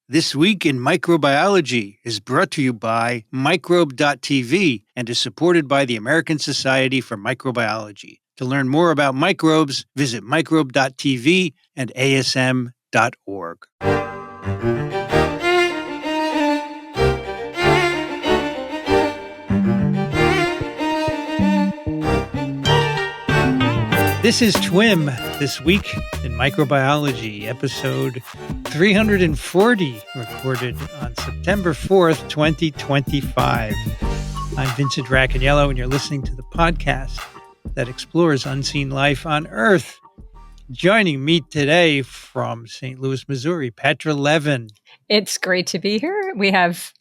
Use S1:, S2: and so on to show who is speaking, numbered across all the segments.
S1: This Week in Microbiology is brought to you by microbe.tv and is supported by the American Society for Microbiology. To learn more about microbes, visit microbe.tv and asm.org. This is TWiM, This Week in Microbiology, episode 340, recorded on September 4th, 2025. I'm Vincent Racaniello, and you're listening to the podcast that explores unseen life on Earth. Joining me today from St. Louis, Missouri, Petra Levin.
S2: It's great to be here. We have,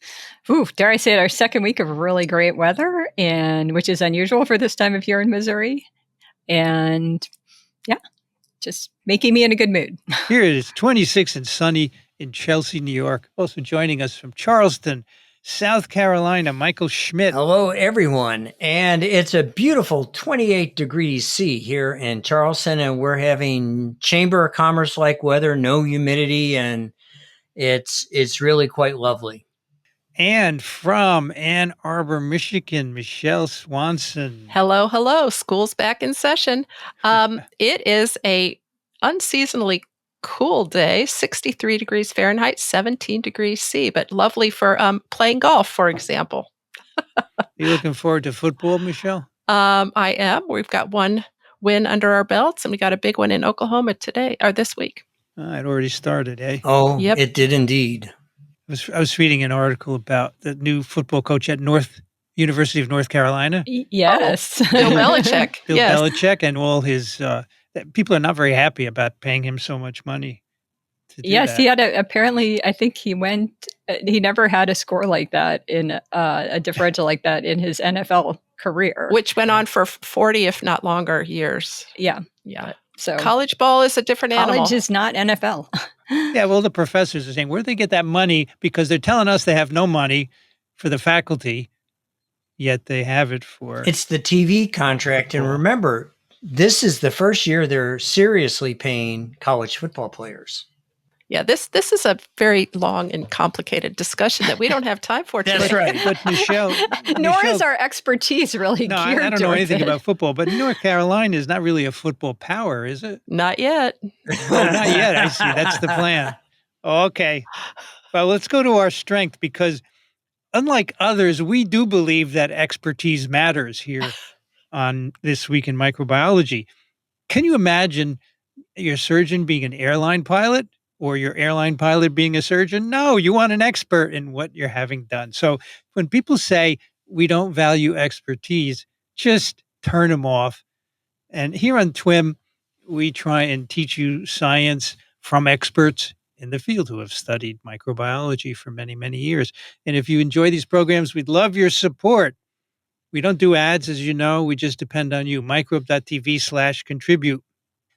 S2: dare I say it, our second week of really great weather, and which is unusual for this time of year in Missouri. And yeah, just making me in a good mood.
S1: Here it is, 26 and sunny in Chelsea, New York. Also joining us from Charleston, South Carolina, Michael Schmidt.
S3: Hello, everyone. And it's a beautiful 28 degrees C here in Charleston, and we're having Chamber of Commerce-like weather, no humidity, and it's really quite lovely.
S1: And from Ann Arbor, Michigan, Michelle Swanson.
S4: Hello, hello. School's back in session. It is a unseasonably cool day, 63 degrees Fahrenheit, 17 degrees C, but lovely for playing golf, for example.
S1: Are you looking forward to football, Michelle?
S4: I am. We've got one win under our belts, and we got a big one in Oklahoma today, or this week.
S1: It already started, eh?
S3: Oh,
S4: Yep.
S3: It did indeed.
S1: I was reading an article about the new football coach at University of North Carolina.
S2: Yes.
S4: Bill Belichick.
S1: Bill
S4: Yes.
S1: Belichick, and all his people are not very happy about paying him so much money to do
S2: Yes,
S1: that.
S2: he had apparently, I think he never had a score like that in a differential like that in his NFL career.
S4: Which went on for 40, if not longer, years.
S2: Yeah.
S4: Yeah.
S2: So
S4: College ball is a different animal.
S2: college is not NFL.
S1: Yeah, well, the professors are saying, where do they get that money? Because they're telling us they have no money for the faculty, yet they have it for...
S3: It's the TV contract. And remember, this is the first year they're seriously paying college football players.
S4: Yeah, this is a very long and complicated discussion that we don't have time for today.
S3: That's right.
S1: But Michelle...
S2: Nor is our expertise really
S1: No,
S2: geared
S1: I don't know
S2: towards
S1: anything
S2: it.
S1: about football, but North Carolina is not really a football power, is it?
S4: Not yet.
S1: Oh, not yet. I see. That's the plan. Okay. Well, let's go to our strength, because unlike others, we do believe that expertise matters here on This Week in Microbiology. Can you imagine your surgeon being an airline pilot or your airline pilot being a surgeon? No, you want an expert in what you're having done. So when people say we don't value expertise, just turn them off. And here on TWiM, we try and teach you science from experts in the field who have studied microbiology for many, many years. And if you enjoy these programs, we'd love your support. We don't do ads, as you know. We just depend on you. Microbe.tv/contribute.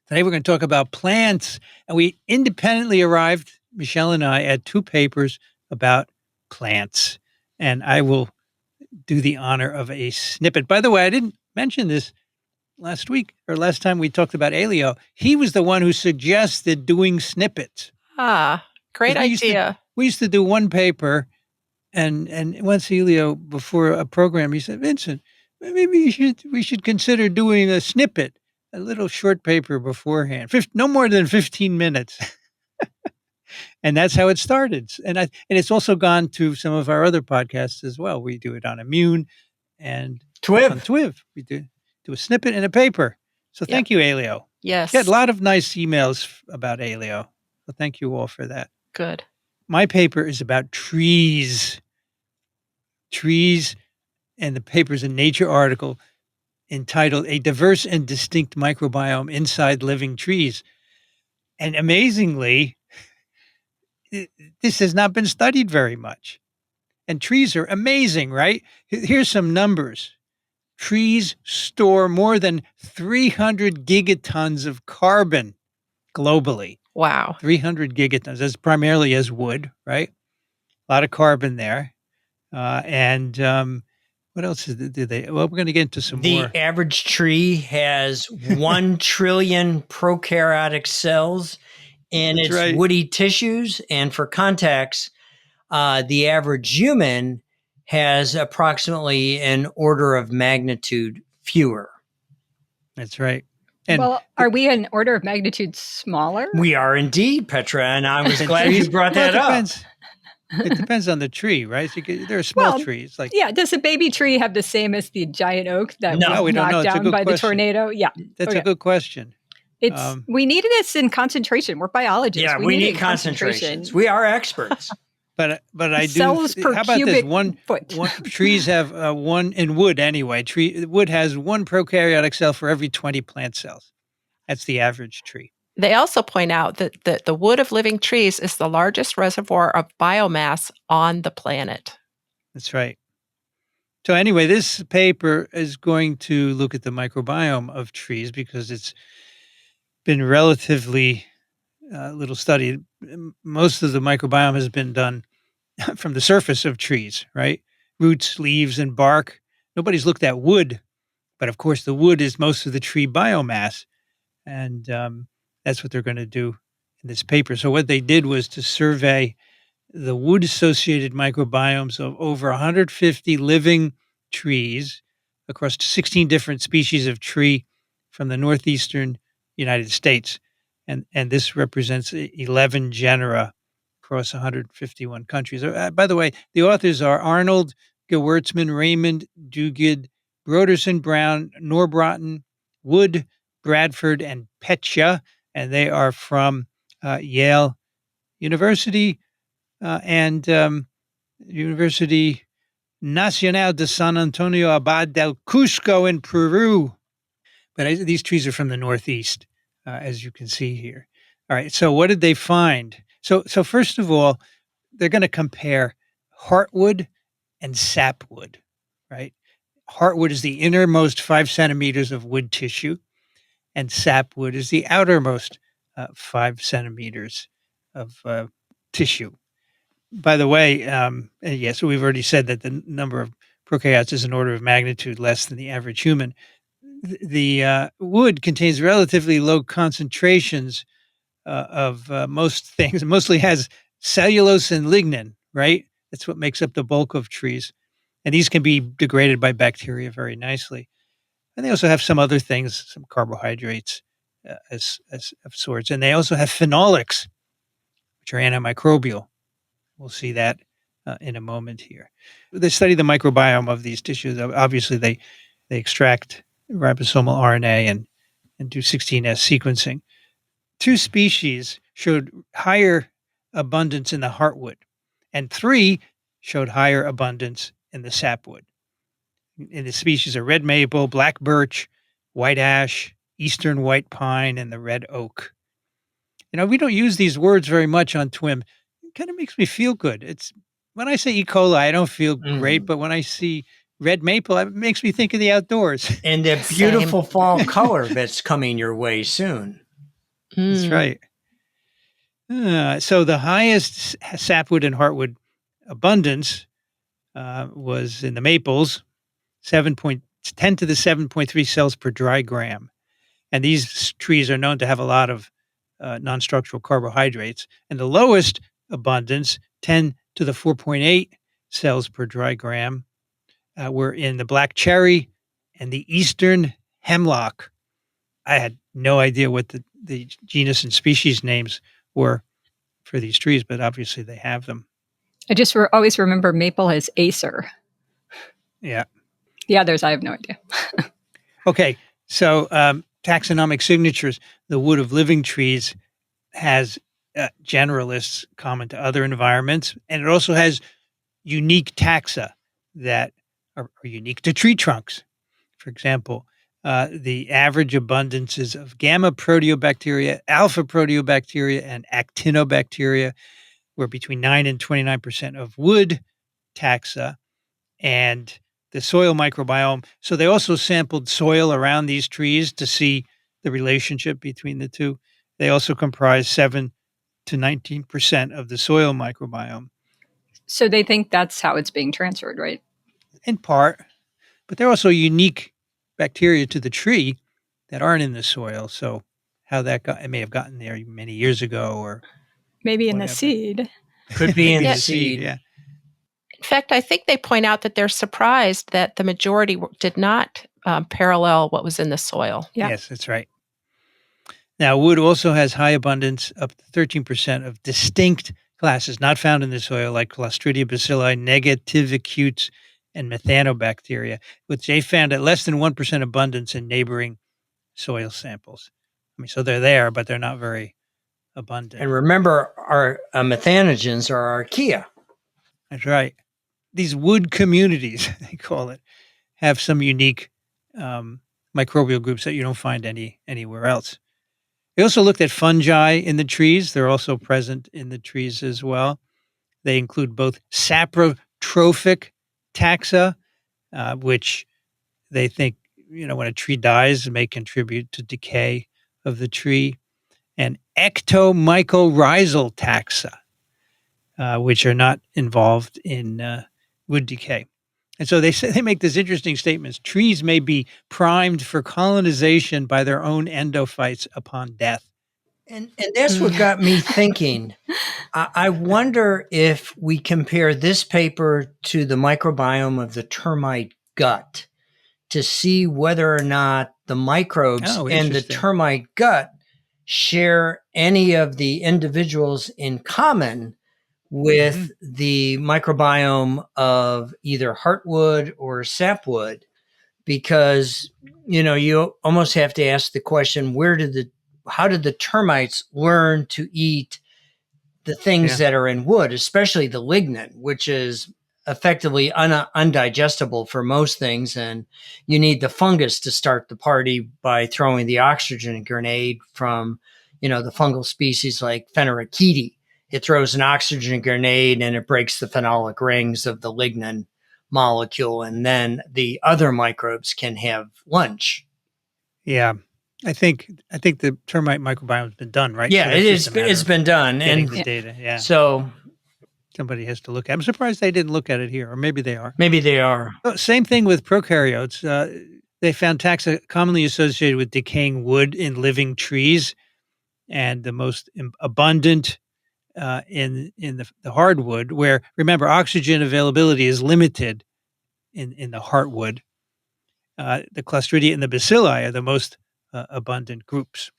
S1: Today, we're going to talk about plants. And we independently arrived, Michelle and I, at 2 papers about plants. And I will do the honor of a snippet. By the way, I didn't mention this last time we talked about Elio. He was the one who suggested doing snippets.
S4: Ah, great idea.
S1: We used to do one paper, and once Elio, before a program, he said, Vincent, maybe we should consider doing a snippet, a little short paper beforehand, no more than 15 minutes. And that's how it started. And it's also gone to some of our other podcasts as well. We do it on Immune and
S3: TWiM.
S1: on TWiM. We do a snippet in a paper. So thank you, Elio.
S4: Yes.
S1: Get a lot of nice emails about Elio. So thank you all for that.
S4: Good.
S1: My paper is about trees. Trees, and the paper's a Nature article entitled A Diverse and Distinct Microbiome Inside Living Trees. And amazingly, this has not been studied very much. And trees are amazing, right? Here's some numbers. Trees store more than 300 gigatons of carbon globally.
S4: Wow.
S1: 300 gigatons. That's primarily as wood, right? A lot of carbon there. And what else do they? Well, we're going to get into some more.
S3: The average tree has 1 trillion prokaryotic cells in
S1: That's
S3: its
S1: right.
S3: woody tissues. And for context, the average human has approximately an order of magnitude fewer.
S1: That's right. And
S2: Well, are we an order of magnitude smaller?
S3: We are indeed, Petra, and I was
S1: and
S3: glad
S1: trees,
S3: you brought
S1: well,
S3: that up.
S1: it depends on the tree, right? So there are small
S2: Well,
S1: trees like
S2: Yeah. Does a baby tree have the same as the giant oak that
S3: No.
S2: was
S1: we don't know.
S2: knocked
S1: It's a
S2: down
S1: good
S2: by the
S1: question.
S2: tornado? Yeah.
S1: That's
S2: Okay.
S1: a good question.
S2: We need this in concentration. We're biologists.
S3: Yeah, we
S2: need it
S3: need
S2: in concentration.
S3: concentrations. We are experts.
S1: But I do.
S2: Cells per
S1: How about this?
S2: cubic foot.
S1: Trees have one in wood anyway. Wood has one prokaryotic cell for every 20 plant cells. That's the average tree.
S4: They also point out that the wood of living trees is the largest reservoir of biomass on the planet.
S1: That's right. So anyway, this paper is going to look at the microbiome of trees because it's been relatively little studied. Most of the microbiome has been done from the surface of trees, right? Roots, leaves, and bark. Nobody's looked at wood, but of course, the wood is most of the tree biomass. And that's what they're going to do in this paper. So, what they did was to survey the wood associated microbiomes of over 150 living trees across 16 different species of tree from the northeastern United States. And this represents 11 genera across 151 countries. By the way, the authors are Arnold, Gewurtzman, Raymond, Duguid, Broderson, Brown, Norbrotten, Wood, Bradford, and Petja, and they are from Yale University and University Nacional de San Antonio Abad del Cusco in Peru. But these trees are from the Northeast, as you can see here. All right. So what did they find? So first of all, they're going to compare heartwood and sapwood, right? Heartwood is the innermost 5 centimeters of wood tissue, and sapwood is the outermost 5 centimeters of tissue. By the way, so we've already said that the number of prokaryotes is an order of magnitude less than the average human. The wood contains relatively low concentrations of most things. It mostly has cellulose and lignin, right? That's what makes up the bulk of trees. And these can be degraded by bacteria very nicely. And they also have some other things, some carbohydrates as of sorts. And they also have phenolics, which are antimicrobial. We'll see that in a moment here. They study the microbiome of these tissues. Obviously, they extract ribosomal RNA and do 16S sequencing. 2 species showed higher abundance in the heartwood, and 3 showed higher abundance in the sapwood. And the species are red maple, black birch, white ash, eastern white pine, and the red oak. We don't use these words very much on TWiM. It kind of makes me feel good. It's when I say E. coli, I don't feel great, but when I see red maple, it makes me think of the outdoors.
S3: And the beautiful fall color that's coming your way soon.
S1: That's right. So the highest sapwood and heartwood abundance was in the maples, 10 to the 7.3 cells per dry gram. And these trees are known to have a lot of non-structural carbohydrates. And the lowest abundance, 10 to the 4.8 cells per dry gram, were in the black cherry and the eastern hemlock. I had no idea what the genus and species names were for these trees, but obviously they have them.
S2: I just always remember maple as Acer.
S1: Yeah.
S2: The others, I have no idea.
S1: Okay. So taxonomic signatures, the wood of living trees has generalists common to other environments, and it also has unique taxa that are unique to tree trunks. For example, the average abundances of gamma proteobacteria, alpha proteobacteria, and actinobacteria were between 9 and 29% of wood taxa, and the soil microbiome. So they also sampled soil around these trees to see the relationship between the two. They also comprise 7 to 19% of the soil microbiome.
S2: So they think that's how it's being transferred, right?
S1: In part, but they're also unique bacteria to the tree that aren't in the soil. So how that got. It may have gotten there many years ago, or
S2: Maybe in the
S1: whatever.
S2: seed.
S3: Could be in
S1: Maybe
S3: the seed.
S1: Yeah.
S4: In fact, I think they point out that they're surprised that the majority did not parallel what was in the soil.
S2: Yeah.
S1: Yes, that's right. Now, wood also has high abundance, up to 13%, of distinct classes not found in the soil, like Clostridia bacilli, negativicutes, and methanobacteria, which they found at less than 1% abundance in neighboring soil samples. I mean, so they're there, but they're not very abundant.
S3: And remember, our methanogens are archaea.
S1: That's right. These wood communities, they call it, have some unique microbial groups that you don't find anywhere else. They also looked at fungi in the trees. They're also present in the trees as well. They include both saprotrophic taxa, which they think, when a tree dies, may contribute to decay of the tree, and ectomycorrhizal taxa, which are not involved in wood decay. And so they make this interesting statements. Trees may be primed for colonization by their own endophytes upon death.
S3: And that's what got me thinking. I wonder if we compare this paper to the microbiome of the termite gut to see whether or not the microbes in the termite gut share any of the individuals in common with the microbiome of either heartwood or sapwood, because you almost have to ask the question, how did the termites learn to eat the things that are in wood, especially the lignin, which is effectively undigestible for most things, and you need the fungus to start the party by throwing the oxygen grenade from the fungal species like Pheneraceae. It throws an oxygen grenade and it breaks the phenolic rings of the lignin molecule, and then the other microbes can have lunch.
S1: Yeah. I think the termite microbiome has been done, right?
S3: Yeah,
S1: So
S3: it's been done.
S1: Getting
S3: And
S1: the data, yeah.
S3: So
S1: somebody has to look at it. I'm surprised they didn't look at it here, or maybe they are.
S3: Maybe they are.
S1: Same thing with prokaryotes. They found taxa commonly associated with decaying wood in living trees, and the most abundant in the hardwood, where, remember, oxygen availability is limited in the heartwood. The Clostridia and the bacilli are the most abundant groups.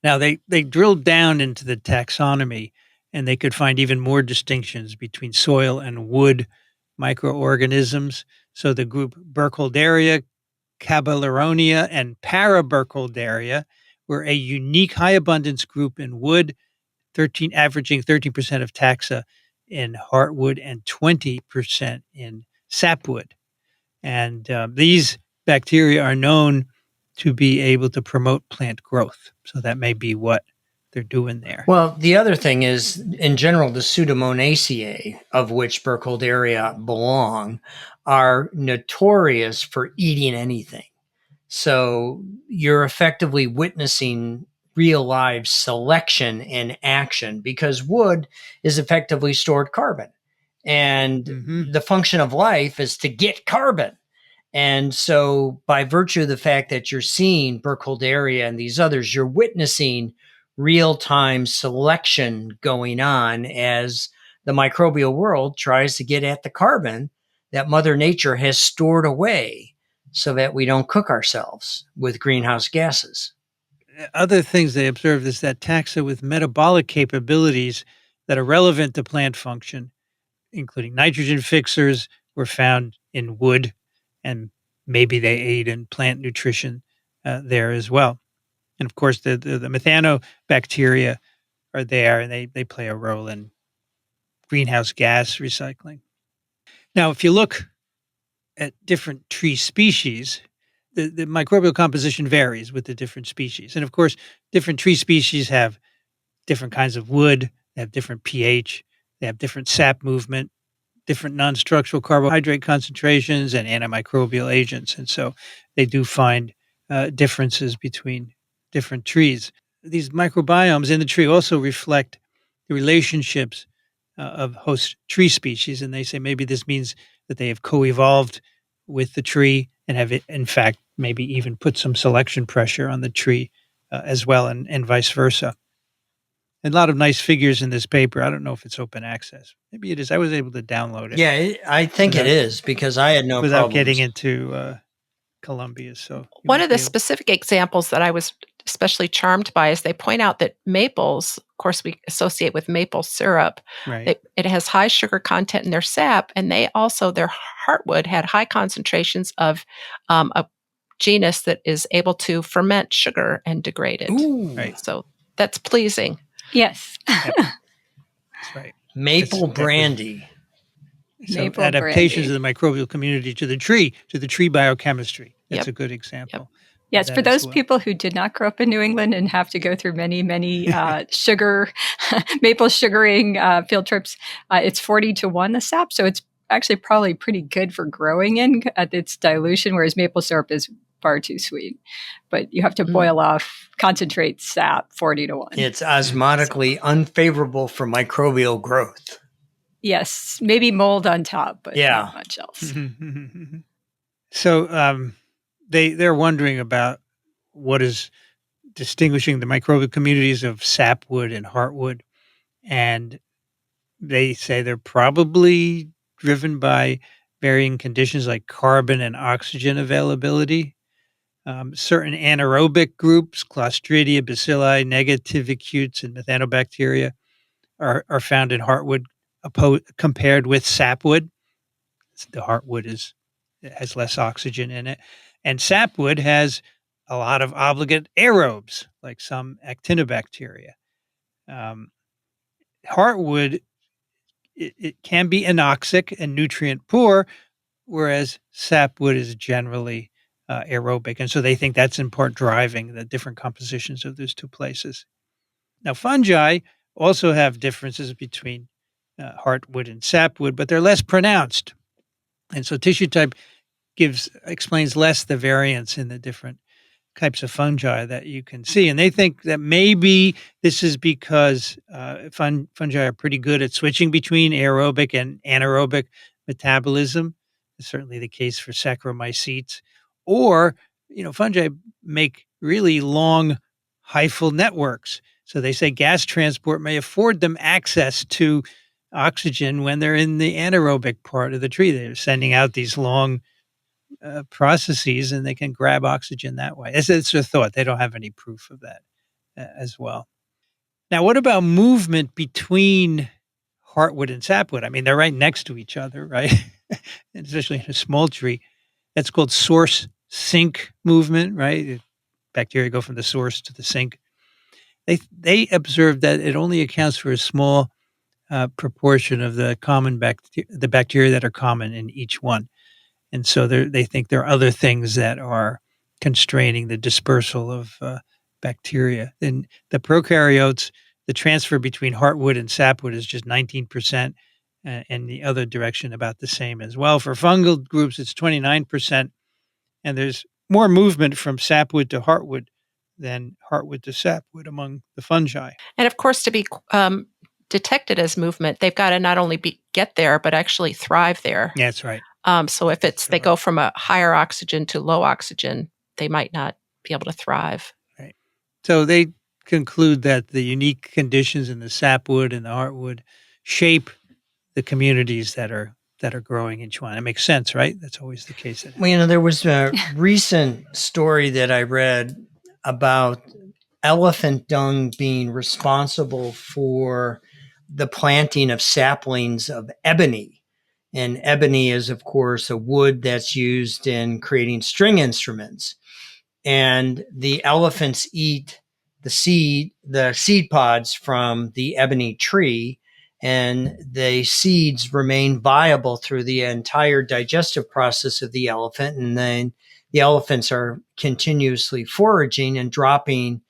S1: Now, they drilled down into the taxonomy, and they could find even more distinctions between soil and wood microorganisms. So the group Burkholderia, Caballeronia, and Paraburkholderia were a unique high abundance group in wood, averaging 13% of taxa in heartwood and 20% in sapwood. And these bacteria are known to be able to promote plant growth. So that may be what they're doing there.
S3: Well, the other thing is, in general, the Pseudomonaceae, of which Burkholderia belong, are notorious for eating anything. So you're effectively witnessing real live selection in action, because wood is effectively stored carbon. And the function of life is to get carbon. And so by virtue of the fact that you're seeing Burkholderia and these others, you're witnessing real-time selection going on as the microbial world tries to get at the carbon that Mother Nature has stored away so that we don't cook ourselves with greenhouse gases.
S1: Other things they observed is that taxa with metabolic capabilities that are relevant to plant function, including nitrogen fixers, were found in wood, and maybe they aid in plant nutrition there as well. And of course, the methanobacteria are there, and they play a role in greenhouse gas recycling. Now, if you look at different tree species, the microbial composition varies with the different species. And of course, different tree species have different kinds of wood, they have different pH, they have different sap movement, different non-structural carbohydrate concentrations, and antimicrobial agents. And so they do find differences between different trees. These microbiomes in the tree also reflect the relationships of host tree species. And they say maybe this means that they have co-evolved with the tree and have, in fact, maybe even put some selection pressure on the tree as well, and vice versa. And a lot of nice figures in this paper. I don't know if it's open access. Maybe it is. I was able to download it.
S3: Yeah, I think it
S1: without,
S3: is because I had no
S1: without getting
S3: problems.
S1: into Columbia. So you
S4: One
S1: might
S4: of the
S1: be able-
S4: specific examples that I was especially charmed by is they point out that maples, of course, we associate with maple syrup.
S1: right.
S4: It has high sugar content in their sap, and they also, their heartwood had high concentrations of a genus that is able to ferment sugar and degrade it.
S3: Ooh,
S1: Right.
S4: So that's pleasing.
S2: Yes.
S1: Yep. That's right.
S3: maple
S1: That's-
S3: brandy.
S1: So
S2: Maple
S1: adaptations
S2: brandy.
S1: of the microbial community to the tree biochemistry. That's
S4: Yep.
S1: a good example.
S2: Yes,
S1: of
S2: for
S1: that as
S2: those
S1: well.
S2: people who did not grow up in New England and have to go through many, many sugar, maple sugaring field trips, it's 40-1 the sap. So it's actually probably pretty good for growing in at its dilution, whereas maple syrup is far too sweet. But you have to boil off concentrate sap 40-1.
S3: It's osmotically unfavorable for microbial growth.
S2: Yes, maybe mold on top, but
S3: Yeah.
S2: not much else.
S1: So they're wondering about what is distinguishing the microbial communities of sapwood and heartwood, and they say they're probably driven by varying conditions like carbon and oxygen availability. Certain anaerobic groups, Clostridia, bacilli, negativicutes, and methanobacteria, are found in heartwood compared with sapwood. The heartwood has less oxygen in it, and sapwood has a lot of obligate aerobes, like some actinobacteria. Um, Heartwood it can be anoxic and nutrient poor, whereas sapwood is generally aerobic, and so they think that's in part driving the different compositions of those two places. Now, fungi also have differences between heartwood and sapwood, but they're less pronounced, and so tissue type explains less the variance in the different types of fungi that you can see. And they think that maybe this is because fungi are pretty good at switching between aerobic and anaerobic metabolism. It's certainly the case for Saccharomycetes. Or, fungi make really long hyphal networks. So they say gas transport may afford them access to oxygen when they're in the anaerobic part of the tree. They're sending out these long processes, and they can grab oxygen that way. It's their thought. They don't have any proof of that as well. Now, what about movement between heartwood and sapwood? I mean, they're right next to each other, right? And especially in a small tree. That's called source sink movement, right? Bacteria go from the source to the sink. They observed that it only accounts for a small proportion of the the bacteria that are common in each one. And so they think there are other things that are constraining the dispersal of bacteria. In the prokaryotes, the transfer between heartwood and sapwood is just 19%, and the other direction about the same as well. For fungal groups, it's 29%, and there's more movement from sapwood to heartwood than heartwood to sapwood among the fungi.
S4: And of course, to be detected as movement, they've got to not only get there, but actually thrive there.
S1: Yeah, that's right.
S4: So if they go from a higher oxygen to low oxygen, they might not be able to thrive.
S1: Right. So they conclude that the unique conditions in the sapwood and the heartwood shape the communities that are growing each one. It makes sense, right? That's always the case.
S3: Well, there was a recent story that I read about elephant dung being responsible for the planting of saplings of ebony. And ebony is, of course, a wood that's used in creating string instruments. And the elephants eat the seed pods from the ebony tree, and the seeds remain viable through the entire digestive process of the elephant. And then the elephants are continuously foraging and dropping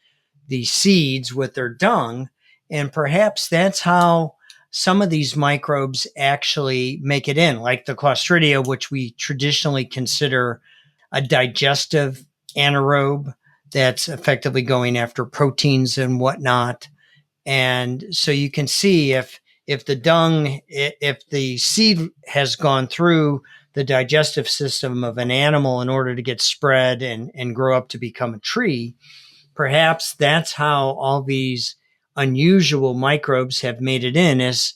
S3: the seeds with their dung. And perhaps that's how some of these microbes actually make it in, like the Clostridia, which we traditionally consider a digestive anaerobe that's effectively going after proteins and whatnot. And so you can see if the seed has gone through the digestive system of an animal in order to get spread and grow up to become a tree, perhaps that's how all these unusual microbes have made it in, as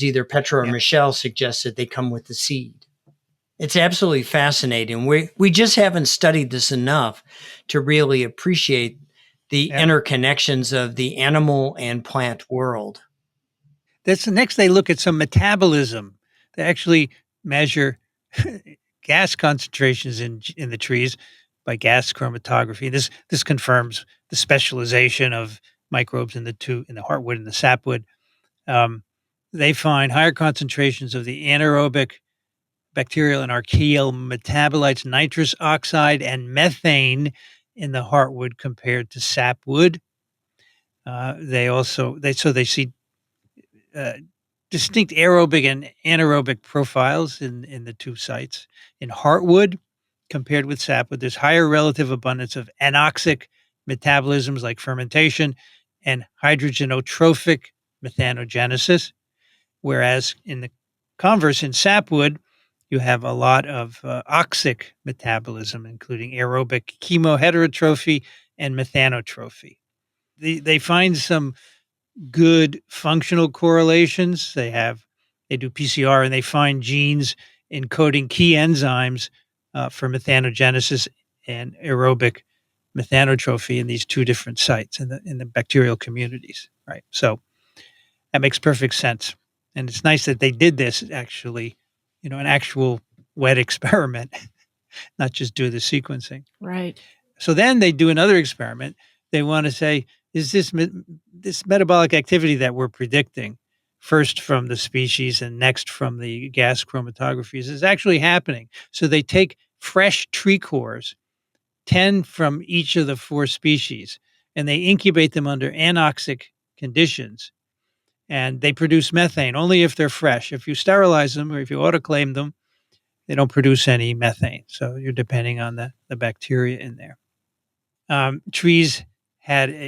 S3: either Petra or
S1: Yeah.
S3: Michelle suggested, they come with the seed. It's absolutely fascinating. We just haven't studied this enough to really appreciate the
S1: Yeah.
S3: interconnections of the animal and plant world.
S1: That's the next. They look at some metabolism. They actually measure gas concentrations in the trees by gas chromatography. This confirms the specialization of microbes in the heartwood and the sapwood. Um, they find higher concentrations of the anaerobic bacterial and archaeal metabolites, nitrous oxide and methane in the heartwood compared to sapwood. They see uh, distinct aerobic and anaerobic profiles in the two sites. In heartwood, compared with sapwood, there's higher relative abundance of anoxic metabolisms like fermentation and hydrogenotrophic methanogenesis, whereas in the converse, in sapwood, you have a lot of oxic metabolism, including aerobic chemoheterotrophy and methanotrophy. They find some good functional correlations. They do PCR and they find genes encoding key enzymes for methanogenesis and aerobic methanotrophy in these two different sites in the bacterial communities. Right, so that makes perfect sense, and it's nice that they did this actually, an actual wet experiment, not just do the sequencing.
S4: Right.
S1: So then they do another experiment. They want to say, is this metabolic activity that we're predicting, first from the species and next from the gas chromatographies, is actually happening? So they take fresh tree cores, 10 from each of the 4 species, and they incubate them under anoxic conditions. And they produce methane only if they're fresh. If you sterilize them or if you autoclave them, they don't produce any methane. So you're depending on the bacteria in there. Trees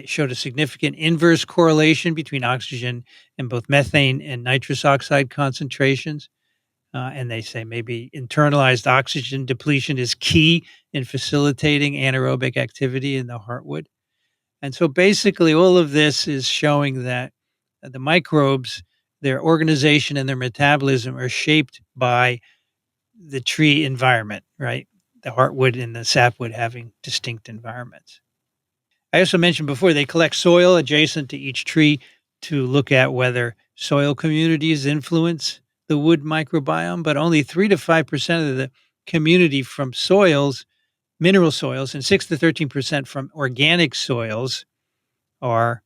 S1: showed a significant inverse correlation between oxygen and both methane and nitrous oxide concentrations. And they say maybe internalized oxygen depletion is key in facilitating anaerobic activity in the heartwood. And so basically, all of this is showing that the microbes, their organization and their metabolism are shaped by the tree environment, right? The heartwood and the sapwood having distinct environments. I also mentioned before they collect soil adjacent to each tree to look at whether soil communities influence the wood microbiome, but only 3 to 5% of the community from soils, mineral soils, and 6 to 13% from organic soils are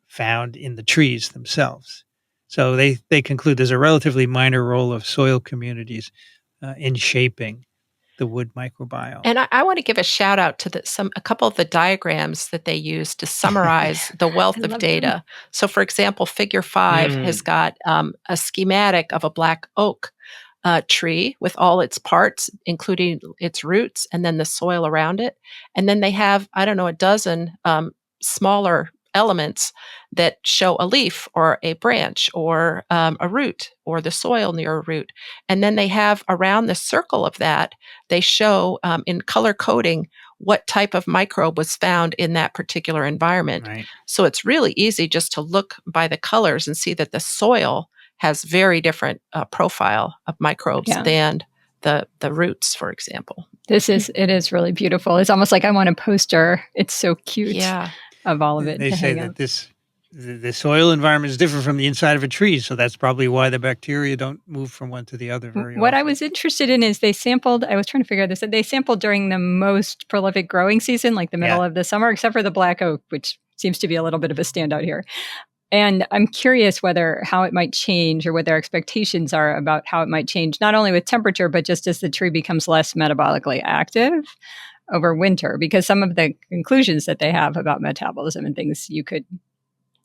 S1: found in the trees themselves. So they conclude there's a relatively minor role of soil communities in shaping the wood microbiome.
S4: And I want to give a shout out to a couple of the diagrams that they use to summarize the wealth of data. So, for example, Figure 5 has got a schematic of a black oak tree with all its parts, including its roots, and then the soil around it. And then they have, I don't know, a dozen smaller elements that show a leaf or a branch or a root or the soil near a root. And then they have around the circle of that, they show in color coding what type of microbe was found in that particular environment.
S1: Right.
S4: So it's really easy just to look by the colors and see that the soil has very different profile of microbes than the roots, for example.
S2: It is really beautiful. It's almost like I want a poster. It's so cute.
S4: Yeah.
S2: Of all of it.
S1: They say that the soil environment is different from the inside of a tree, so that's probably why the bacteria don't move from one to the other very
S2: What
S1: often.
S2: I was interested in is I was trying to figure out this, they sampled during the most prolific growing season, like the middle of the summer, except for the black oak, which seems to be a little bit of a standout here. And I'm curious how it might change or what their expectations are about how it might change, not only with temperature, but just as the tree becomes less metabolically active over winter, because some of the conclusions that they have about metabolism and things you could,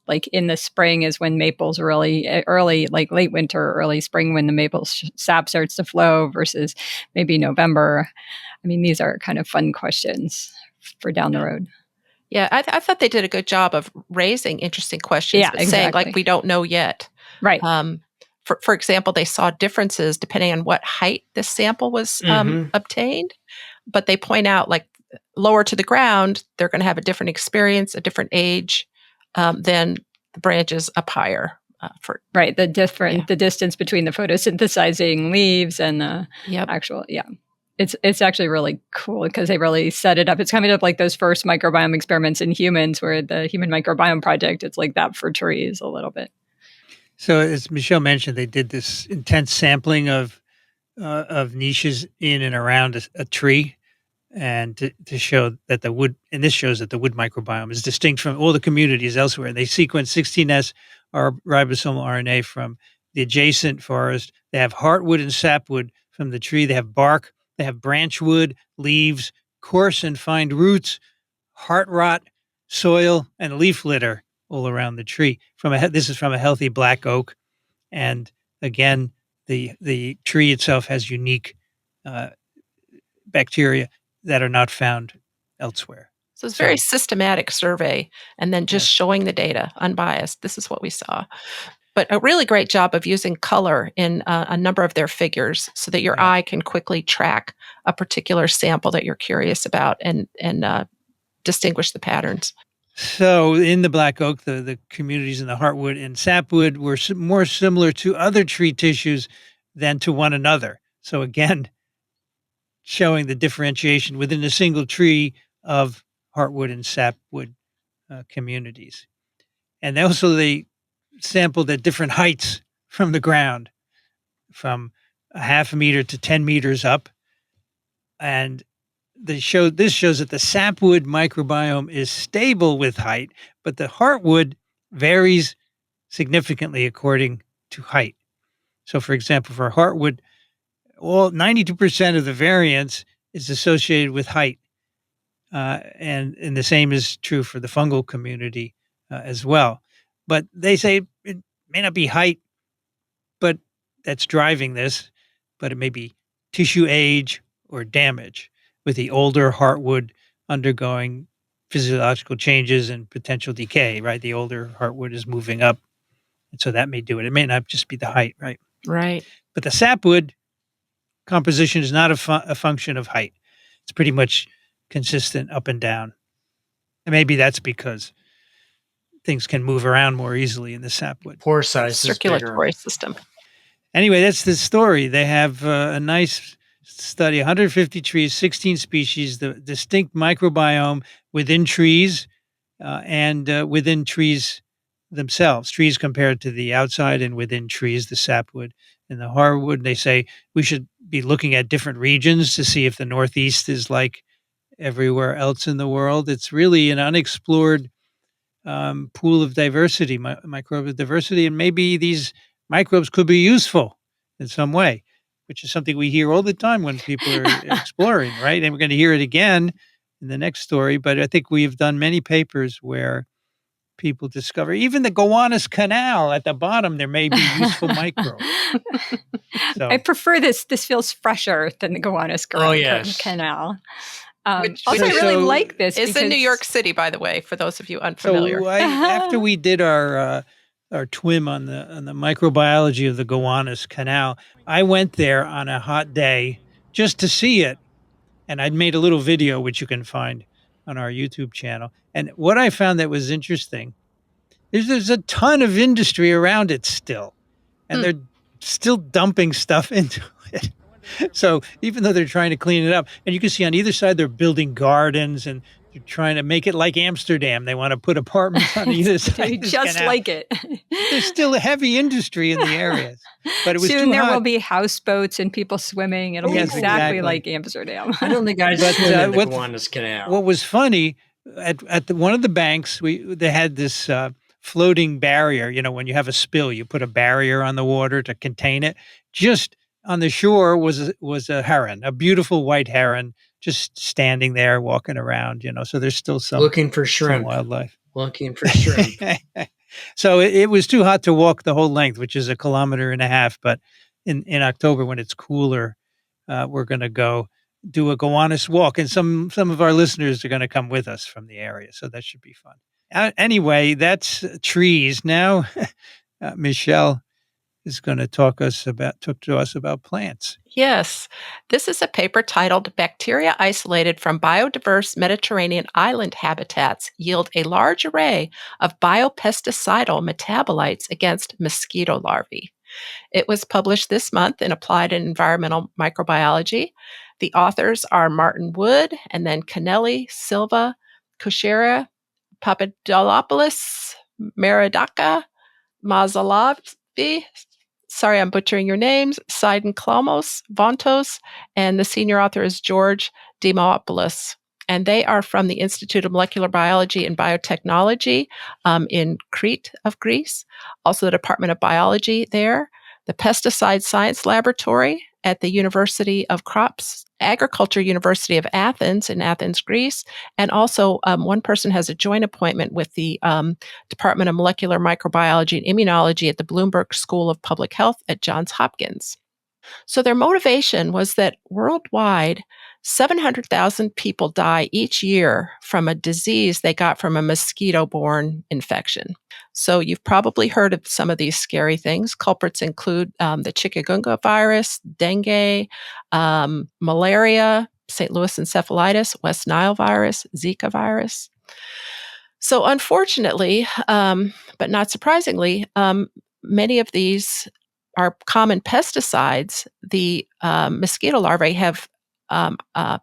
S2: like in the spring is when maples really early, like late winter, early spring, when the maple sap starts to flow versus maybe November. I mean, these are kind of fun questions for down the road.
S4: Yeah, I thought they did a good job of raising interesting questions, but saying like we don't know yet.
S2: Right.
S4: For example, they saw differences depending on what height the sample was obtained, but they point out like lower to the ground, they're going to have a different experience, a different age than the branches up higher.
S2: Right, the distance between the photosynthesizing leaves and the actual, It's actually really cool because they really set it up. It's coming up like those first microbiome experiments in humans where the Human Microbiome Project, it's like that for trees a little bit.
S1: So as Michelle mentioned, they did this intense sampling of niches in and around a tree, and to show that the wood, and this shows that the wood microbiome is distinct from all the communities elsewhere. They sequenced 16S ribosomal RNA from the adjacent forest. They have heartwood and sapwood from the tree. They have bark. They have branchwood, leaves, coarse and fine roots, heart rot, soil, and leaf litter all around the tree. This is from a healthy black oak, and again, the tree itself has unique bacteria that are not found elsewhere.
S4: So it's a very systematic survey, and then just showing the data, unbiased. This is what we saw. But a really great job of using color in a number of their figures so that your eye can quickly track a particular sample that you're curious about and distinguish the patterns.
S1: So in the black oak, the communities in the heartwood and sapwood were more similar to other tree tissues than to one another. So again, showing the differentiation within a single tree of heartwood and sapwood communities. And also they sampled at different heights from the ground, from a half a meter to 10 meters up. And this shows that the sapwood microbiome is stable with height, but the heartwood varies significantly according to height. So for example, for heartwood, 92% of the variance is associated with height. And the same is true for the fungal community as well. But they say it may not be height, but that's driving this, but it may be tissue age or damage, with the older heartwood undergoing physiological changes and potential decay, right? The older heartwood is moving up, and so that may do it. It may not just be the height, right?
S4: Right.
S1: But the sapwood composition is not a function of height. It's pretty much consistent up and down. And maybe that's because things can move around more easily in the sapwood.
S3: Pore size,
S4: circulatory system.
S1: Anyway, that's the story. They have a nice study, 150 trees, 16 species, the distinct microbiome within trees and within trees themselves. Trees compared to the outside, and within trees, the sapwood and the heartwood. They say we should be looking at different regions to see if the Northeast is like everywhere else in the world. It's really an unexplored pool of diversity, microbial diversity, and maybe these microbes could be useful in some way, which is something we hear all the time when people are exploring, right? And we're going to hear it again in the next story. But I think we've done many papers where people discover even the Gowanus canal at the bottom, there may be useful microbes. So,
S2: I prefer this. This feels fresher than the Gowanus canal.
S4: Which
S2: I really like this.
S4: It's in New York City, by the way, for those of you unfamiliar.
S1: So after we did our TWiM on the microbiology of the Gowanus Canal, I went there on a hot day just to see it, and I'd made a little video which you can find on our YouTube channel. And what I found that was interesting is there's a ton of industry around it still, and they're still dumping stuff into it. So even though they're trying to clean it up, and you can see on either side they're building gardens and they're trying to make it like Amsterdam. They want to put apartments on either side.
S2: Just like it.
S1: There's still a heavy industry in the areas, but it was
S2: soon
S1: too
S2: there
S1: hot.
S2: will be houseboats and people swimming. It'll be exactly like Amsterdam.
S3: I don't think I'd swim in the Gowanus Canal.
S1: What was funny at one of the banks, they had this floating barrier. You know, when you have a spill, you put a barrier on the water to contain it. Just on the shore was a heron, a beautiful white heron, just standing there, walking around. You know, so there's still some
S3: looking for shrimp,
S1: wildlife.
S3: Looking for shrimp.
S1: So it was too hot to walk the whole length, which is 1.5 kilometers. But in October, when it's cooler, we're going to go do a Gowanus walk, and some of our listeners are going to come with us from the area, so that should be fun. Anyway, that's trees. Now, Michelle, is going to talk to us about plants.
S4: Yes, this is a paper titled Bacteria Isolated from Biodiverse Mediterranean Island Habitats Yield a Large Array of Biopesticidal Metabolites Against Mosquito Larvae. It was published this month in Applied and Environmental Microbiology. The authors are Martin Wood and then Canelli, Silva, Kushera, Papadopoulos, Merodaka, Mazalavi, sorry I'm butchering your names, Sidon Klamos, Vontos, and the senior author is George Dimopoulos. And they are from the Institute of Molecular Biology and Biotechnology in Crete of Greece, also the Department of Biology there, the Pesticide Science Laboratory at the University of Crops, Agriculture University of Athens in Athens, Greece, and also one person has a joint appointment with the Department of Molecular Microbiology and Immunology at the Bloomberg School of Public Health at Johns Hopkins. So their motivation was that worldwide, 700,000 people die each year from a disease they got from a mosquito-borne infection. So you've probably heard of some of these scary things. Culprits include the chikungunya virus, dengue, malaria, St. Louis encephalitis, West Nile virus, Zika virus. So unfortunately, but not surprisingly, many of these are common pesticides the mosquito larvae have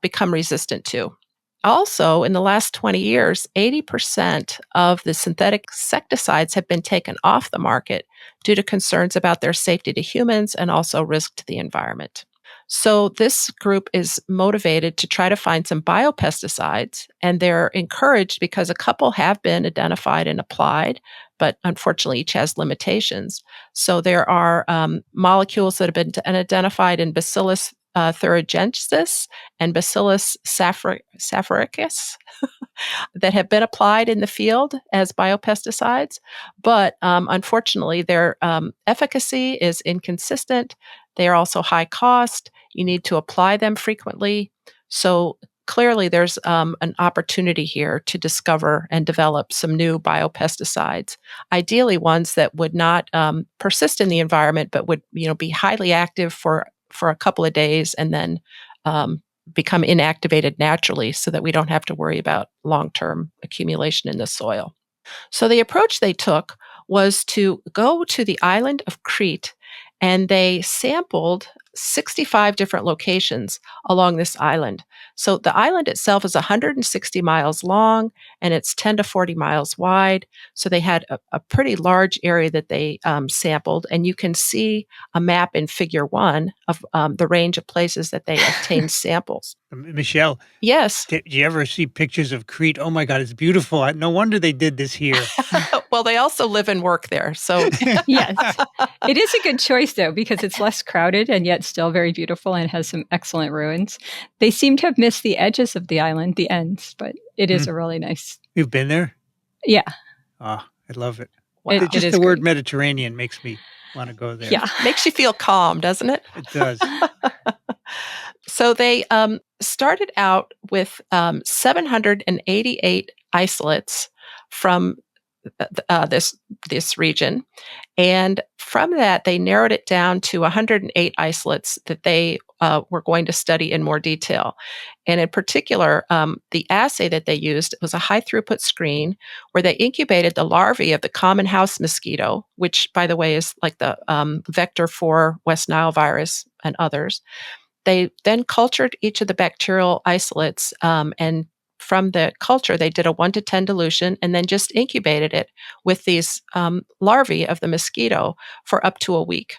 S4: become resistant to. Also, in the last 20 years, 80% of the synthetic insecticides have been taken off the market due to concerns about their safety to humans and also risk to the environment. So this group is motivated to try to find some biopesticides, and they're encouraged because a couple have been identified and applied, but unfortunately each has limitations. So there are molecules that have been identified in Bacillus thuringiensis and Bacillus saphricus that have been applied in the field as biopesticides, but unfortunately their efficacy is inconsistent. They are also high cost. You need to apply them frequently. So clearly there's an opportunity here to discover and develop some new biopesticides, ideally ones that would not persist in the environment, but would be highly active for a couple of days and then become inactivated naturally so that we don't have to worry about long-term accumulation in the soil. So the approach they took was to go to the island of Crete, and they sampled 65 different locations along this island. So the island itself is 160 miles long and it's 10 to 40 miles wide. So they had a pretty large area that they sampled, and you can see a map in Figure 1 of the range of places that they obtained samples.
S1: Michelle,
S4: Yes.
S1: did you ever see pictures of Crete? Oh my God, it's beautiful. No wonder they did this here.
S4: Well, they also live and work there. So
S2: Yes. It is a good choice, though, because it's less crowded and yet still very beautiful and has some excellent ruins. They seem to have missed the edges of the island, the ends, but it is a really nice.
S1: You've been there?
S2: Yeah.
S1: Oh, I love it.
S4: Wow.
S1: Just
S2: is
S1: the word
S2: great.
S1: Mediterranean makes me want to go there.
S2: Yeah.
S4: makes you feel calm, doesn't it?
S1: It does.
S4: So they started out with 788 isolates from this region, and from that they narrowed it down to 108 isolates that they were going to study in more detail. And in particular, the assay that they used was a high throughput screen where they incubated the larvae of the common house mosquito, which, by the way, is like the vector for West Nile virus and others. They then cultured each of the bacterial isolates, and from the culture, they did a 1 to 10 dilution and then just incubated it with these larvae of the mosquito for up to a week,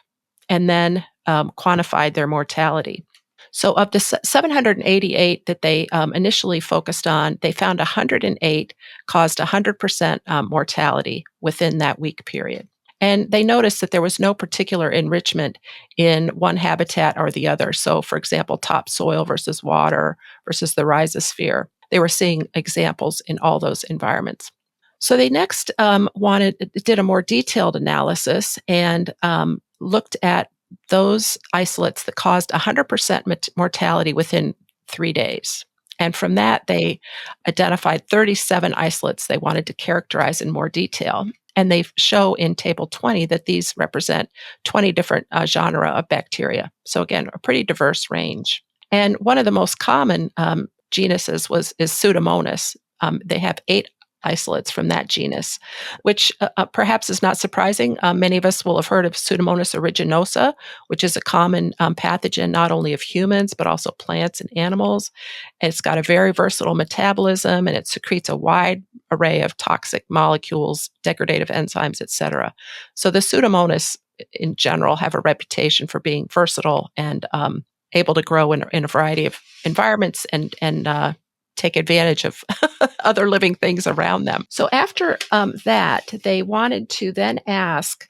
S4: and then quantified their mortality. So of the 788 that they initially focused on, they found 108 caused 100% mortality within that week period. And they noticed that there was no particular enrichment in one habitat or the other. So, for example, topsoil versus water versus the rhizosphere. They were seeing examples in all those environments. So they next did a more detailed analysis and looked at those isolates that caused 100% mortality within 3 days. And from that, they identified 37 isolates they wanted to characterize in more detail. And they show in Table 20 that these represent 20 different genera of bacteria. So again, a pretty diverse range. And one of the most common genuses is Pseudomonas. They have 8 isolates from that genus, which perhaps is not surprising. Many of us will have heard of Pseudomonas aeruginosa, which is a common pathogen not only of humans, but also plants and animals. It's got a very versatile metabolism, and it secretes a wide array of toxic molecules, degradative enzymes, etc. So the Pseudomonas in general have a reputation for being versatile and able to grow in a variety of environments and take advantage of other living things around them. So after that, they wanted to then ask,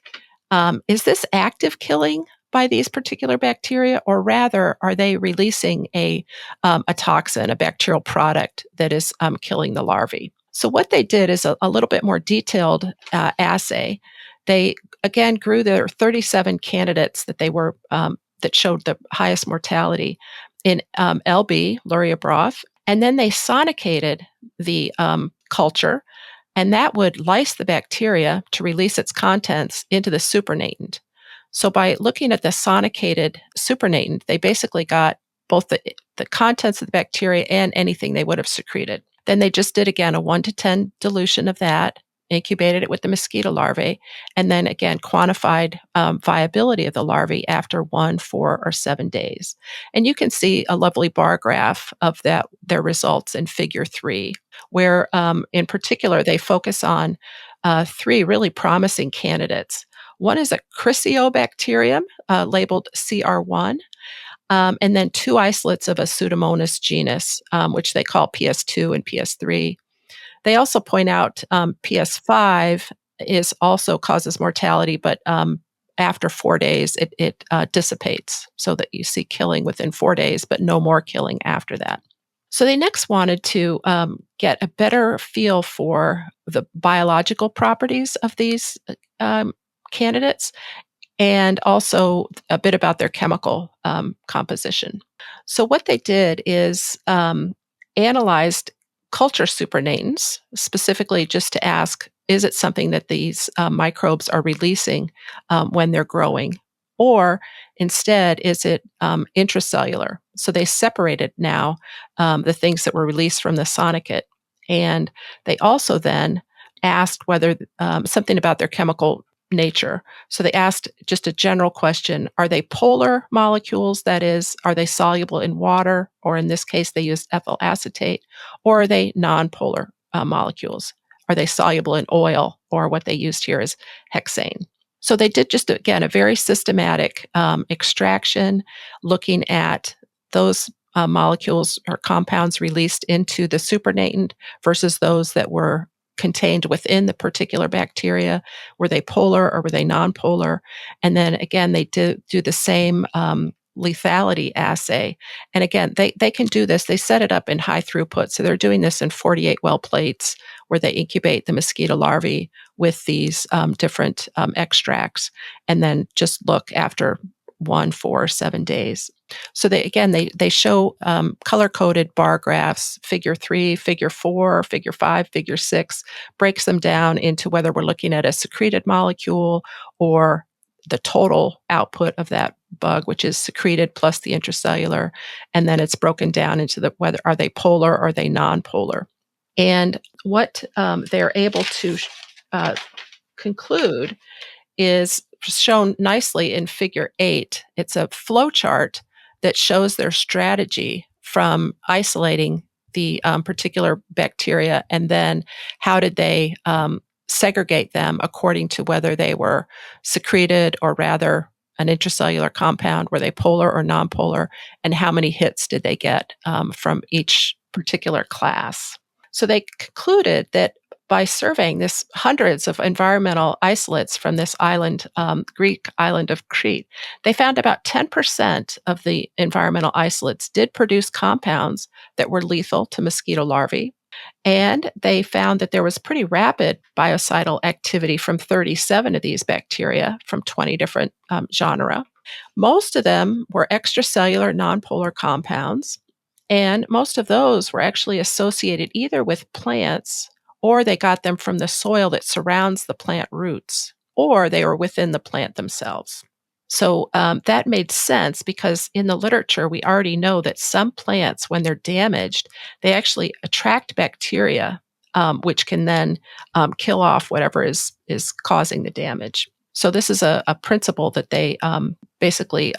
S4: is this active killing by these particular bacteria, or rather, are they releasing a toxin, a bacterial product that is killing the larvae? So what they did is a little bit more detailed assay. They, again, grew their 37 candidates that they were that showed the highest mortality in LB, Luria broth, and then they sonicated the culture, and that would lyse the bacteria to release its contents into the supernatant. So by looking at the sonicated supernatant, they basically got both the contents of the bacteria and anything they would have secreted. Then they just did, again, a 1 to 10 dilution of that, incubated it with the mosquito larvae, and then again quantified viability of the larvae after 1, 4, or 7 days. And you can see a lovely bar graph of their results in Figure 3, where in particular they focus on 3 really promising candidates. One is a Chrysobacterium labeled CR1. And then 2 isolates of a Pseudomonas genus, which they call PS2 and PS3. They also point out PS5 also causes mortality, but after 4 days, it dissipates so that you see killing within 4 days, but no more killing after that. So they next wanted to get a better feel for the biological properties of these candidates, and also a bit about their chemical composition. So what they did is analyzed culture supernatants, specifically just to ask, is it something that these microbes are releasing when they're growing? Or instead, is it intracellular? So they separated now the things that were released from the sonicate. And they also then asked whether something about their chemical nature. So they asked just a general question, are they polar molecules? That is, are they soluble in water? Or in this case, they used ethyl acetate. Or are they nonpolar molecules? Are they soluble in oil? Or what they used here is hexane. So they did just, again, a very systematic extraction, looking at those molecules or compounds released into the supernatant versus those that were contained within the particular bacteria. Were they polar or were they nonpolar? And then again, they do the same lethality assay. And again, they can do this. They set it up in high throughput. So they're doing this in 48 well plates where they incubate the mosquito larvae with these different extracts, and then just look after 1, 4, 7 days. So they show color-coded bar graphs, Figure 3, Figure 4, Figure 5, Figure 6, breaks them down into whether we're looking at a secreted molecule or the total output of that bug, which is secreted plus the intracellular, and then it's broken down into whether are they polar or are they nonpolar. And what they're able to conclude is shown nicely in Figure 8. It's a flow chart that shows their strategy from isolating the particular bacteria, and then how did they segregate them according to whether they were secreted or rather an intracellular compound, were they polar or nonpolar, and how many hits did they get from each particular class. So they concluded that by surveying this hundreds of environmental isolates from this island, Greek island of Crete, they found about 10% of the environmental isolates did produce compounds that were lethal to mosquito larvae. And they found that there was pretty rapid biocidal activity from 37 of these bacteria from 20 different genera. Most of them were extracellular nonpolar compounds, and most of those were actually associated either with plants or they got them from the soil that surrounds the plant roots, or they were within the plant themselves. So that made sense because in the literature, we already know that some plants, when they're damaged, they actually attract bacteria, which can then kill off whatever is causing the damage. So this is a principle that they basically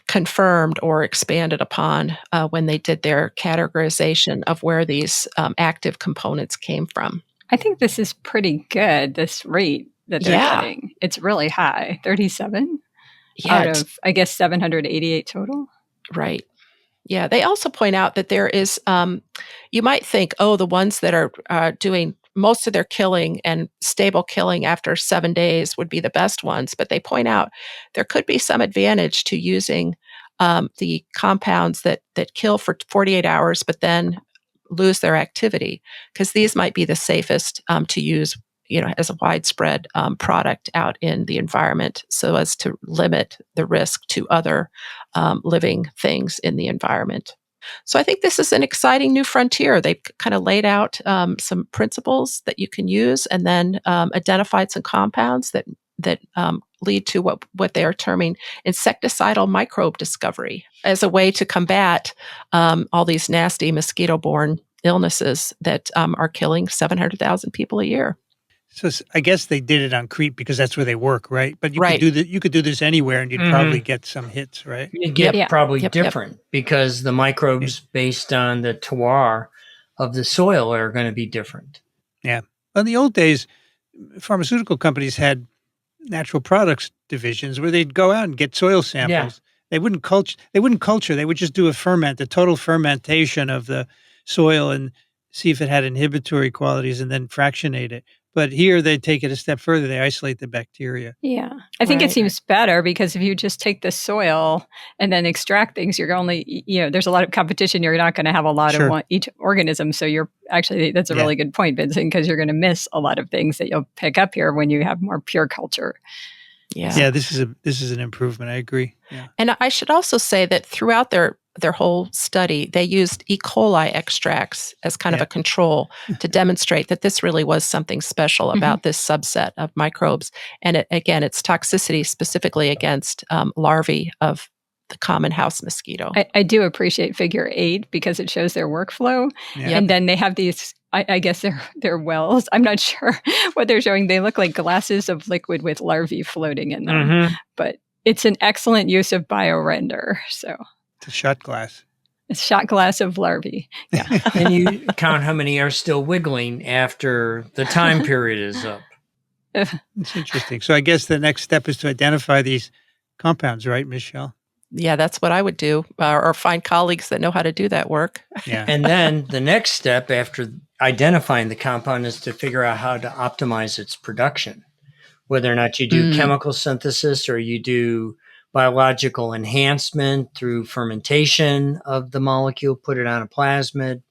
S4: confirmed or expanded upon when they did their categorization of where these active components came from.
S2: I think this is pretty good, this rate that they're
S4: Yeah.
S2: getting. It's really high, 37
S4: Yeah,
S2: out of, I guess, 788 total.
S4: right. Yeah, they also point out that there is, you might think, oh, the ones that are doing most of their killing and stable killing after 7 days would be the best ones. But they point out there could be some advantage to using the compounds that kill for 48 hours, but then lose their activity, because these might be the safest to use, as a widespread product out in the environment, so as to limit the risk to other living things in the environment. So I think this is an exciting new frontier. They've kind of laid out some principles that you can use, and then identified some compounds that lead to what they are terming insecticidal microbe discovery as a way to combat all these nasty mosquito-borne illnesses that are killing 700,000 people a year.
S1: So I guess they did it on Crete because that's where they work, right? But
S4: Right.
S1: you could do this anywhere and you'd probably get some hits, right?
S3: You get
S2: Yep.
S3: probably
S4: Yep.
S3: different because the microbes based on the terroir of the soil are going to be different.
S1: Yeah. Well, in the old days, pharmaceutical companies had natural products divisions where they'd go out and get soil samples. They wouldn't culture. They would just do a total fermentation of the soil and see if it had inhibitory qualities and then fractionate it. But here they take it a step further. They isolate the bacteria.
S2: Yeah. I think
S4: Right.
S2: it seems better because if you just take the soil and then extract things, you're only, there's a lot of competition. You're not going to have a lot
S1: Sure.
S2: of each organism. So that's a really good point, Vincent, because you're going to miss a lot of things that you'll pick up here when you have more pure culture.
S4: Yeah.
S1: This is an improvement. I agree. Yeah.
S4: And I should also say that throughout their whole study, they used E. coli extracts as kind of a control to demonstrate that this really was something special about this subset of microbes. And its toxicity specifically against larvae of the common house mosquito.
S2: I do appreciate figure 8 because it shows their workflow.
S1: Yeah.
S2: And then they have these, I guess they're wells. I'm not sure what they're showing. They look like glasses of liquid with larvae floating in them. But it's an excellent use of biorender. So
S1: It's a shot glass.
S2: it's a shot glass of larvae. Yeah.
S3: And you count how many are still wiggling after the time period is up.
S1: It's interesting. So I guess the next step is to identify these compounds, right, Michelle?
S4: Yeah, that's what I would do, or find colleagues that know how to do that work.
S1: Yeah.
S3: And then the next step after identifying the compound is to figure out how to optimize its production, whether or not you do chemical synthesis or you do biological enhancement through fermentation of the molecule, put it on a plasmid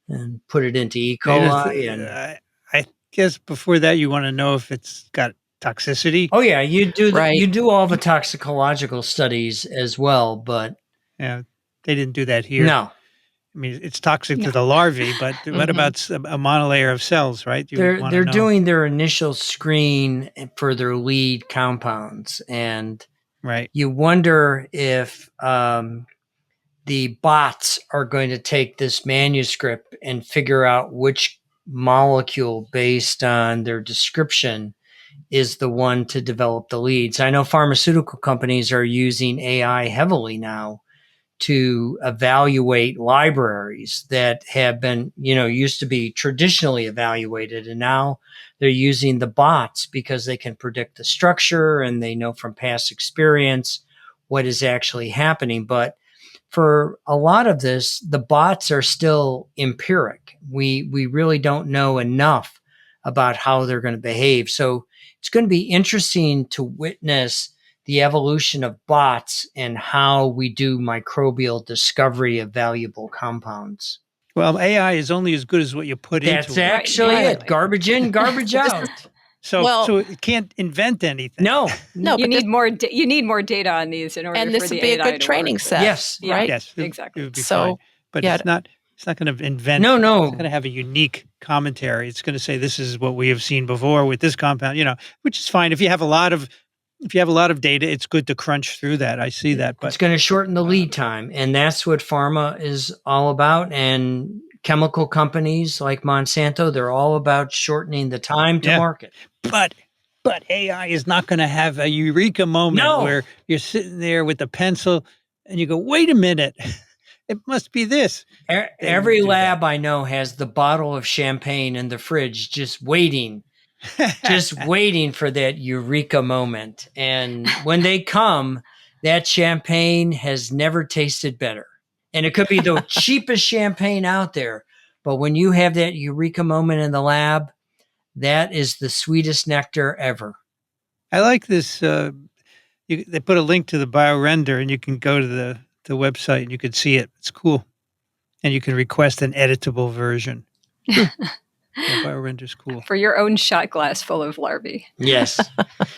S3: and put it into E. coli.
S1: I guess before that, you want to know if it's got toxicity.
S3: Oh yeah, you do
S4: Right.
S3: you do all the toxicological studies as well, but
S1: Yeah, they didn't do that here.
S3: no,
S1: I mean, it's toxic to the larvae, but what about a monolayer of cells, right? You wanna
S3: they're
S1: know.
S3: doing their initial screen for their lead compounds, and
S1: Right.
S3: you wonder if the bots are going to take this manuscript and figure out which molecule based on their description is the one to develop the leads. I know pharmaceutical companies are using AI heavily now to evaluate libraries that have been, used to be traditionally evaluated. And now they're using the bots because they can predict the structure and they know from past experience what is actually happening. But for a lot of this, the bots are still empiric. We really don't know enough about how they're going to behave. So it's going to be interesting to witness the evolution of bots and how we do microbial discovery of valuable compounds.
S1: Well, AI is only as good as what you put
S3: That's
S1: into it.
S3: actually
S2: Right.
S3: it. Garbage in, garbage out.
S1: So it can't invent anything.
S3: No.
S4: No,
S2: You
S4: but
S2: need more. You need more data on these in order
S4: and
S2: for
S4: this
S2: the
S4: would be a
S2: AI
S4: good
S2: to
S4: training
S2: work.
S4: set.
S3: Yes.
S2: Yeah.
S4: Right?
S1: Yes,
S2: Exactly.
S1: It would be
S4: So,
S1: fine. But
S4: yeah,
S1: it's not. It's not going to invent.
S3: No,
S1: It's
S3: no.
S1: going to have a unique commentary. It's going to say this is what we have seen before with this compound, which is fine. If you have a lot of data, it's good to crunch through that. I see that,
S3: It's
S1: but
S3: going to shorten the lead time, and that's what pharma is all about. And chemical companies like Monsanto, they're all about shortening the time to
S1: Yeah.
S3: market.
S1: but AI is not going to have a eureka moment
S3: No.
S1: where you're sitting there with a pencil and you go, "Wait a minute, it must be this."
S3: Every
S1: do that.
S3: lab I know has the bottle of champagne in the fridge, just waiting for that eureka moment. And when they come, that champagne has never tasted better. And it could be the cheapest champagne out there. But when you have that eureka moment in the lab, that is the sweetest nectar ever.
S1: I like this. They put a link to the BioRender, and you can go to the website and you can see it. It's cool, and you can request an editable version. Yeah, BioRender's cool.
S2: For your own shot glass full of larvae.
S3: Yes.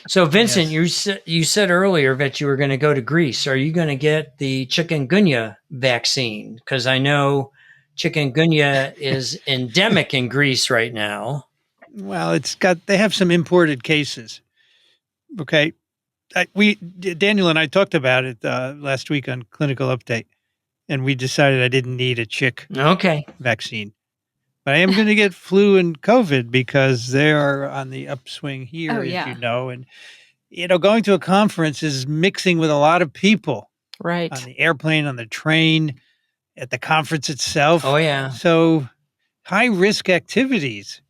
S3: So, Vincent,
S1: Yes.
S3: you said earlier that you were going to go to Greece. Are you going to get the chikungunya vaccine? Because I know chikungunya is endemic in Greece right now.
S1: Well, they have some imported cases. Okay. Daniel and I talked about it last week on Clinical Update, and we decided I didn't need a chick
S3: Okay.
S1: vaccine. But I am going to get flu and COVID because they are on the upswing here, as you know. And, going to a conference is mixing with a lot of people.
S4: Right.
S1: On the airplane, on the train, at the conference itself.
S3: Oh, yeah.
S1: So high-risk activities.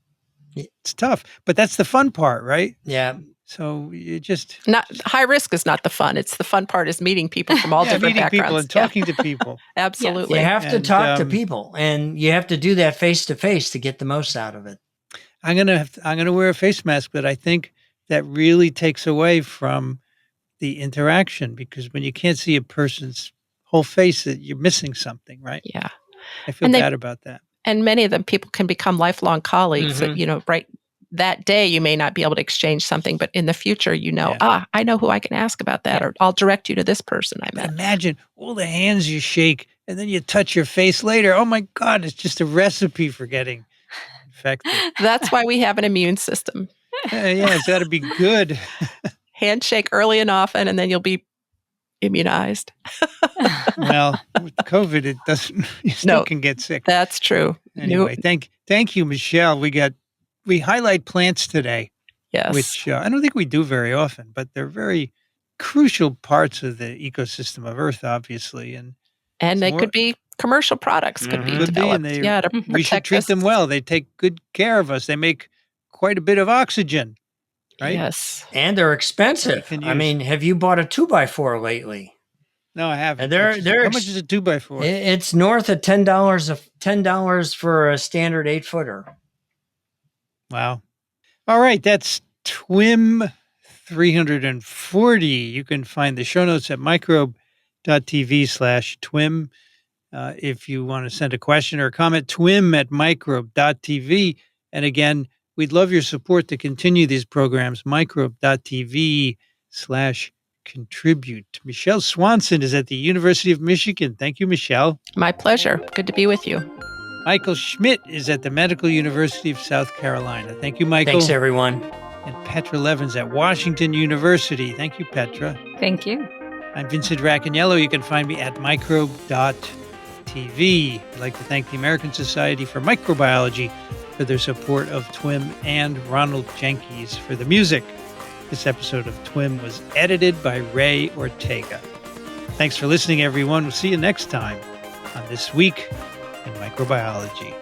S1: It's tough, but that's the fun part, right?
S3: Yeah.
S1: So you just
S4: Not high risk is not the fun. It's the fun part is meeting people from all different
S1: meeting
S4: backgrounds.
S1: people and talking to people.
S4: Absolutely.
S3: You have to
S1: And,
S3: talk to people, and you have to do that face to face to get the most out of it.
S1: I'm gonna wear a face mask, but I think that really takes away from the interaction, because when you can't see a person's whole face, that you're missing something, right?
S4: Yeah.
S1: I feel bad about that.
S4: And many of them, people can become lifelong colleagues.
S3: Mhm.
S4: Right that day, you may not be able to exchange something, but in the future, I know who I can ask about that, or I'll direct you to this person I
S1: But
S4: met.
S1: imagine all the hands you shake, and then you touch your face later. Oh my God, it's just a recipe for getting infected.
S4: That's why we have an immune system.
S1: Yeah, it's got to be good.
S4: Handshake early and often, and then you'll be immunized.
S1: Well, with COVID, it doesn't. You still can get sick.
S4: That's true.
S1: Anyway, thank you, Michelle. We highlight plants today,
S4: Yes.
S1: which I don't think we do very often, but they're very crucial parts of the ecosystem of Earth, obviously. And
S4: they could be commercial products, could be
S1: Could be, and
S4: developed. To
S1: we should
S4: protect
S1: treat
S4: us.
S1: them well. They take good care of us. They make quite a bit of oxygen, right?
S4: Yes.
S3: And they're expensive.
S1: Can
S3: I
S1: use.
S3: mean, have you bought a 2x4 lately?
S1: No, I haven't.
S3: And
S1: How much is a 2x4?
S3: It's north of $10 for a standard 8-footer.
S1: Wow. All right. That's TWiM 340. You can find the show notes at microbe.tv/TWiM. If you want to send a question or a comment, TWiM at microbe.tv. And again, we'd love your support to continue these programs, microbe.tv/contribute. Michelle Swanson is at the University of Michigan. Thank you, Michelle.
S4: My pleasure. Good to be with you.
S1: Michael Schmidt is at the Medical University of South Carolina. Thank you, Michael.
S3: Thanks, everyone.
S1: And Petra Levins at Washington University. Thank you, Petra.
S2: Thank you.
S1: I'm Vincent Racaniello. You can find me at microbe.tv. I'd like to thank the American Society for Microbiology for their support of TWiM, and Ronald Jenkins for the music. This episode of TWiM was edited by Ray Ortega. Thanks for listening, everyone. We'll see you next time on This Week in Microbiology.